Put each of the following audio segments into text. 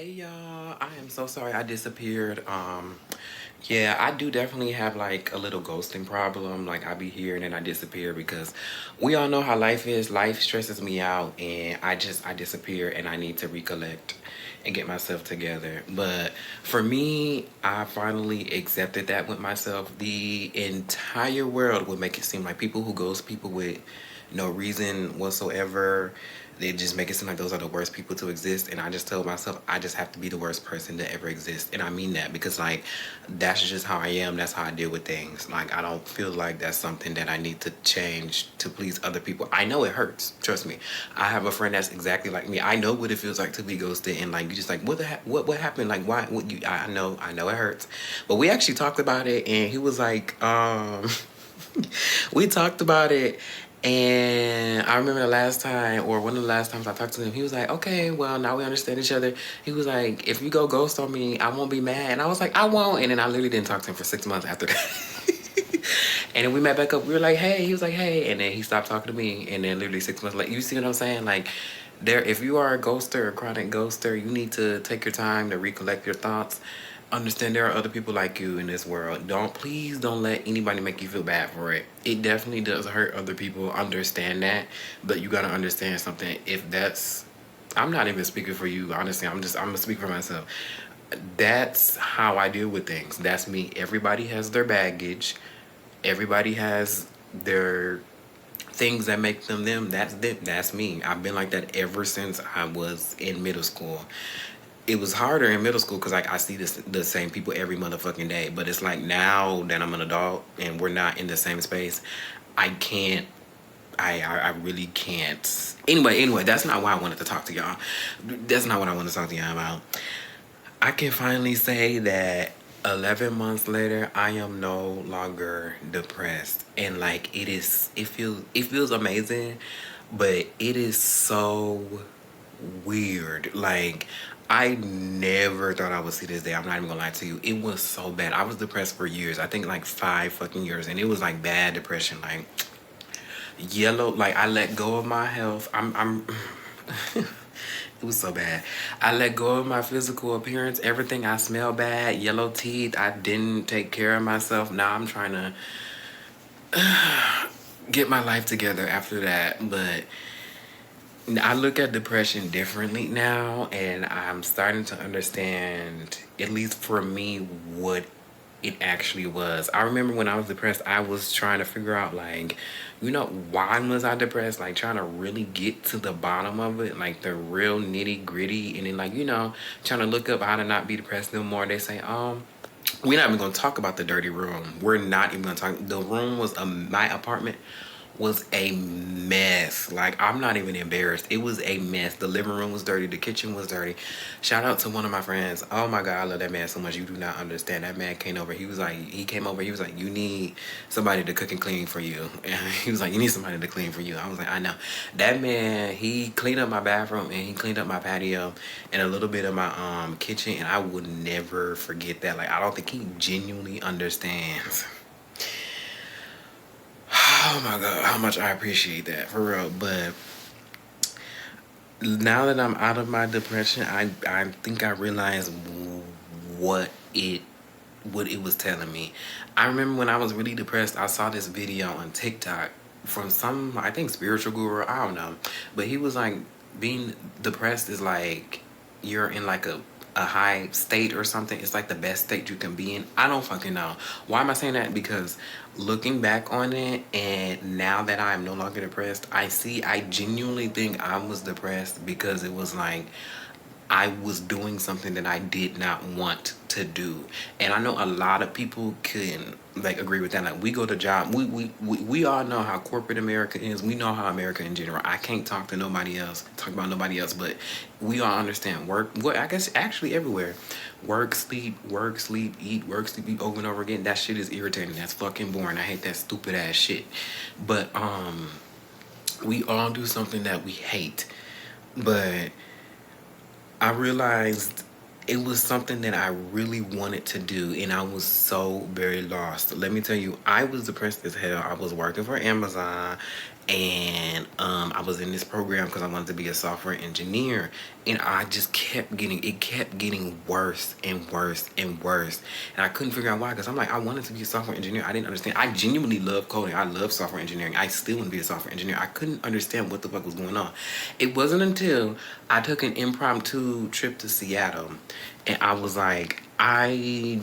Hey y'all, I am so sorry I disappeared. Yeah, I do definitely have like a little ghosting problem. Like I be here and then I disappear because we all know how life is. Life stresses me out and I disappear and I need to recollect and get myself together. But for me, I finally accepted that with myself. The entire world would make it seem like people who ghost people with no reason whatsoever, they just make it seem like those are the worst people to exist. And I just told myself I just have to be the worst person to ever exist. And I mean that because like that's just how I am. That's how I deal with things. Like I don't feel like that's something that I need to change to please other people. I know it hurts. Trust me. I have a friend that's exactly like me. I know what it feels like to be ghosted and like you just like what happened? Like why what you I know it hurts. But we actually talked about it and he was like, we talked about it, and I remember the last time, or one of the last times I talked to him, he was like, okay, well, now we understand each other. He was like, if you go ghost on me, I won't be mad. And I was like, I won't. And then I literally didn't talk to him for 6 months after that. And then we met back up. We were like, hey. He was like, hey. And then he stopped talking to me. And then literally 6 months later, you see what I'm saying? Like, if you are a ghoster, a chronic ghoster, you need to take your time to recollect your thoughts. Understand there are other people like you in this world. Please don't let anybody make you feel bad for it. It definitely does hurt other people. Understand that. But you gotta understand something. If that's, I'm not even speaking for you, honestly. I'm gonna speak for myself. That's how I deal with things. That's me. Everybody has their baggage. Everybody has their things that make them them. That's them. That's me. I've been like that ever since I was in middle school. It was harder in middle school because like I see the same people every motherfucking day. But it's like now that I'm an adult and we're not in the same space, I can't. I really can't. Anyway, that's not why I wanted to talk to y'all. That's not what I want to talk to y'all about. I can finally say that 11 months later, I am no longer depressed. And like it feels amazing, but it is so weird. Like I never thought I would see this day. I'm not even gonna lie to you. It was so bad. I was depressed for years. I think like 5 fucking years. And it was like bad depression. Like yellow, like I let go of my health. I'm it was so bad. I let go of my physical appearance. Everything, I smell bad, yellow teeth. I didn't take care of myself. Now I'm trying to get my life together after that. But I look at depression differently now, and I'm starting to understand, at least for me, what it actually was. I remember when I was depressed, I was trying to figure out, like, why was I depressed? Like, trying to really get to the bottom of it, like the real nitty gritty, and then, like, trying to look up how to not be depressed no more. They say, we're not even gonna talk about the dirty room. We're not even gonna talk. The room was my apartment was a mess. Like I'm not even embarrassed. It was a mess. The living room was dirty. The kitchen was dirty. Shout out to one of my friends. Oh my God, I love that man so much. You do not understand. That man came over. He came over. He was like, you need somebody to cook and clean for you. And he was like, you need somebody to clean for you. I was like, I know. That man, he cleaned up my bathroom and he cleaned up my patio and a little bit of my kitchen. And I would never forget that. Like I don't think he genuinely understands. Oh my God, how much I appreciate that, for real. But now that I'm out of my depression, I think I realized what it what it was telling me. I remember when I was really depressed, I saw this video on TikTok from some, I think, spiritual guru, I don't know. But he was like, being depressed is like you're in like a high state or something. It's like the best state you can be in. I don't fucking know. Why am I saying that? Because looking back on it and now that I'm no longer depressed, I genuinely think I was depressed because it was like I was doing something that I did not want to do. And I know a lot of people can like agree with that. Like we go to job, we all know how corporate America is. We know how America in general. I can't talk about nobody else, but we all understand work. Well, I guess actually everywhere. Work, sleep, eat, work, sleep, eat over and over again. That shit is irritating. That's fucking boring. I hate that stupid ass shit. But we all do something that we hate. But I realized it was something that I really wanted to do, and I was so very lost. Let me tell you, I was depressed as hell. I was working for Amazon, And I was in this program because I wanted to be a software engineer, and I just kept getting worse and worse and worse, and I couldn't figure out why. Because I'm like, I wanted to be a software engineer. I didn't understand. I genuinely love coding. I love software engineering. I still want to be a software engineer. I couldn't understand what the fuck was going on. It wasn't until I took an impromptu trip to Seattle, and I was like, I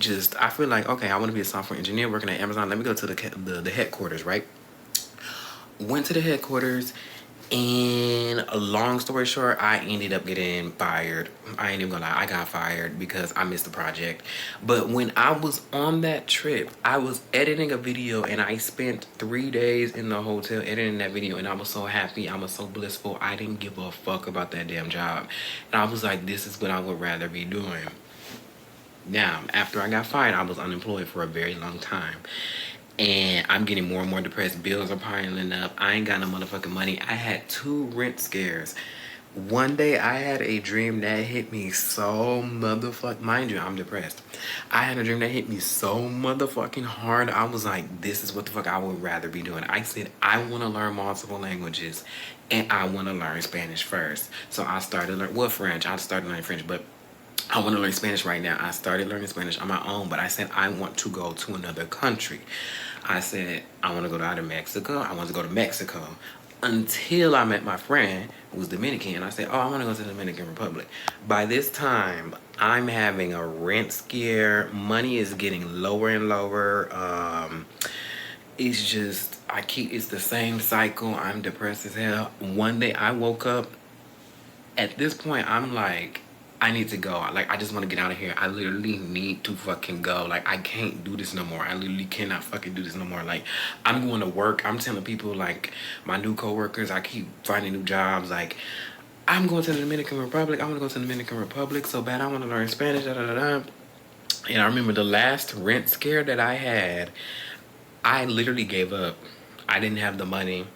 feel like, okay, I want to be a software engineer working at Amazon. Let me go to the headquarters, right? Went to the headquarters, and a long story short, I ended up getting fired. I ain't even gonna lie, I got fired because I missed the project. But when I was on that trip, I was editing a video, and I spent 3 days in the hotel editing that video, and I was so happy, I was so blissful. I didn't give a fuck about that damn job. And I was like, this is what I would rather be doing. Now, after I got fired, I was unemployed for a very long time. And I'm getting more and more depressed. Bills are piling up. I ain't got no motherfucking money. I had 2 rent scares. One day I had a dream that hit me so motherfucking, mind you, I'm depressed. I had a dream that hit me so motherfucking hard. I was like, this is what the fuck I would rather be doing. I said, I want to learn multiple languages, and I want to learn Spanish first. So I started learning, well, French. I started learning French, but I want to learn Spanish right now. I started learning Spanish on my own, but I said I want to go to another country. I said I want to go to either Mexico. I want to go to Mexico until I met my friend who was Dominican. And I said, oh, I want to go to the Dominican Republic. By this time, I'm having a rent scare. Money is getting lower and lower. It's just, it's the same cycle. I'm depressed as hell. One day I woke up. At this point, I'm like, I need to go. Like, I just want to get out of here. I literally need to fucking go. Like, I can't do this no more. I literally cannot fucking do this no more. Like, I'm going to work. I'm telling people, like, my new coworkers, I keep finding new jobs. Like, I'm going to the Dominican Republic. I want to go to the Dominican Republic so bad. I want to learn Spanish. Da, da, da, da. And I remember the last rent scare that I had, I literally gave up. I didn't have the money.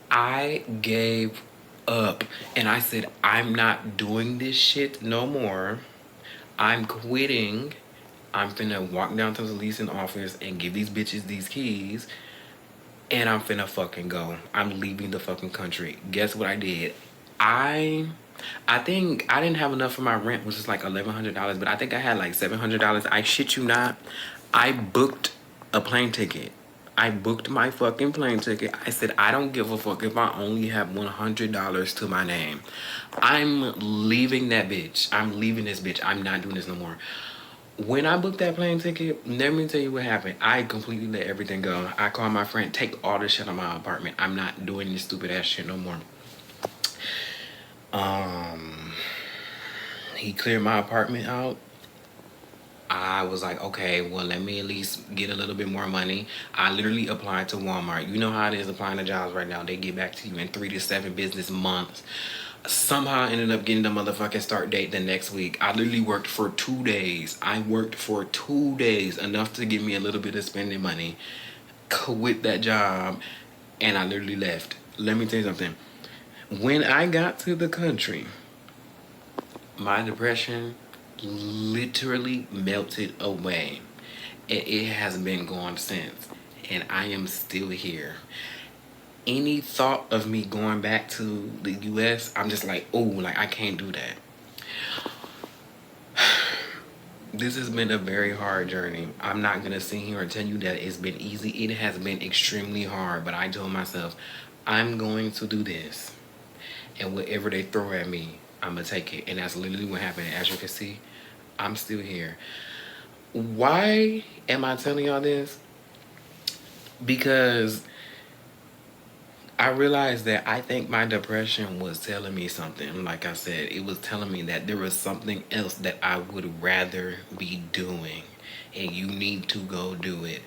I gave up, and I said, I'm not doing this shit no more. I'm quitting. I'm finna walk down to the leasing office and give these bitches these keys, and I'm finna fucking go. I'm leaving the fucking country. Guess what I did? I think I didn't have enough for my rent, which is like $1,100, but I think I had like $700. I shit you not. I booked a plane ticket. I booked my fucking plane ticket. I said, I don't give a fuck if I only have $100 to my name. I'm leaving that bitch. I'm leaving this bitch. I'm not doing this no more. When I booked that plane ticket, let me tell you what happened. I completely let everything go. I called my friend, take all the shit out of my apartment. I'm not doing this stupid ass shit no more. He cleared my apartment out. I was like, okay, well, let me at least get a little bit more money. I literally applied to Walmart. You know how it is applying to jobs right now. They get back to you in 3 to 7 business months. Somehow I ended up getting the motherfucking start date the next week. I literally worked for 2 days. I worked for 2 days, enough to give me a little bit of spending money, quit that job, and I literally left. Let me tell you something. When I got to the country, my depression literally melted away. And it has been gone since. And I am still here. Any thought of me going back to the US, I'm just like, oh, like I can't do that. This has been a very hard journey. I'm not going to sit here and tell you that it's been easy. It has been extremely hard. But I told myself, I'm going to do this. And whatever they throw at me, I'm going to take it. And that's literally what happened. As you can see, I'm still here. Why am I telling y'all this? Because I realized that I think my depression was telling me something. Like I said, it was telling me that there was something else that I would rather be doing. And you need to go do it.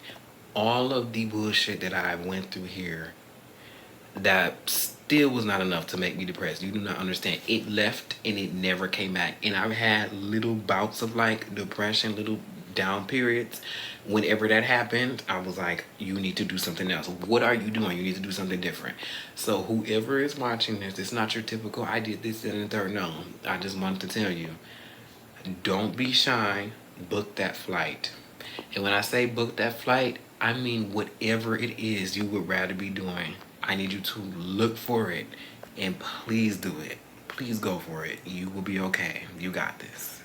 All of the bullshit that I went through here, that still was not enough to make me depressed. You do not understand. It left and it never came back. And I've had little bouts of like depression, little down periods. Whenever that happened, I was like, you need to do something else. What are you doing? You need to do something different. So whoever is watching this, it's not your typical, I did this and the third. No, I just wanted to tell you, don't be shy. Book that flight. And when I say book that flight, I mean whatever it is you would rather be doing. I need you to look for it and please do it. Please go for it. You will be okay. You got this.